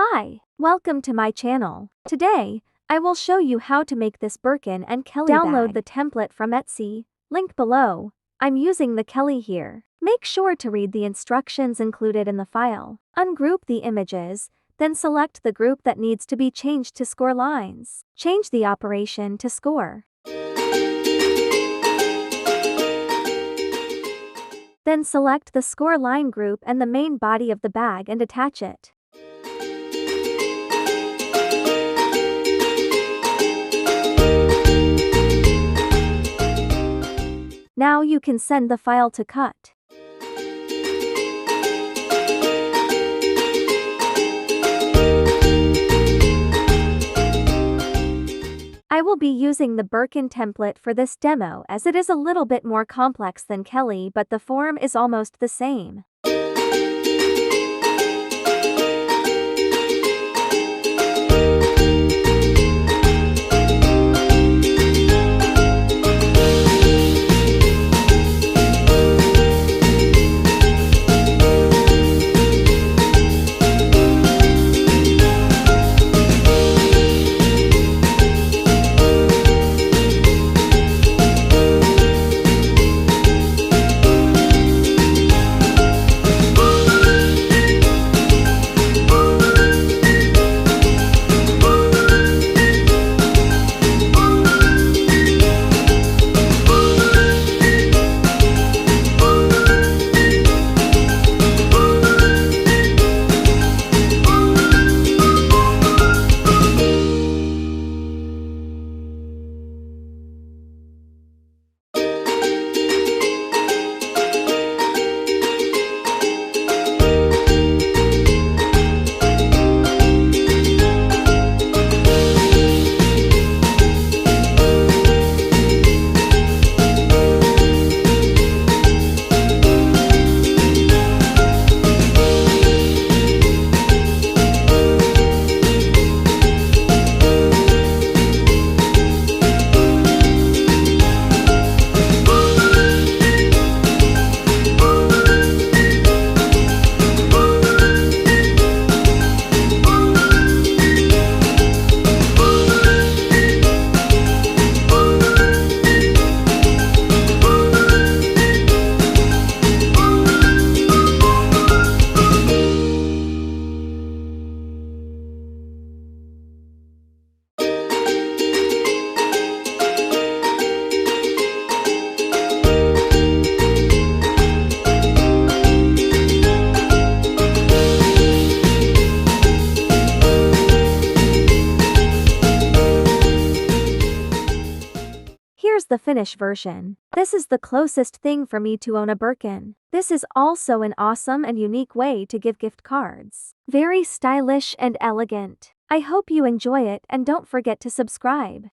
Hi, welcome to my channel. Today, I will show you how to make this Birkin and Kelly Download the template from Etsy, link below. I'm using the Kelly here. Make sure to read the instructions included in the file. Ungroup the images, then select the group that needs to be changed to score lines. Change the operation to score. Then select the score line group and the main body of the bag and attach it. Now you can send the file to cut. I will be using the Birkin template for this demo as it is a little bit more complex than Kelly, but the form is almost the same. Here's the finished version. This is the closest thing for me to own a Birkin. This is also an awesome and unique way to give gift cards. Very stylish and elegant. I hope you enjoy it and don't forget to subscribe.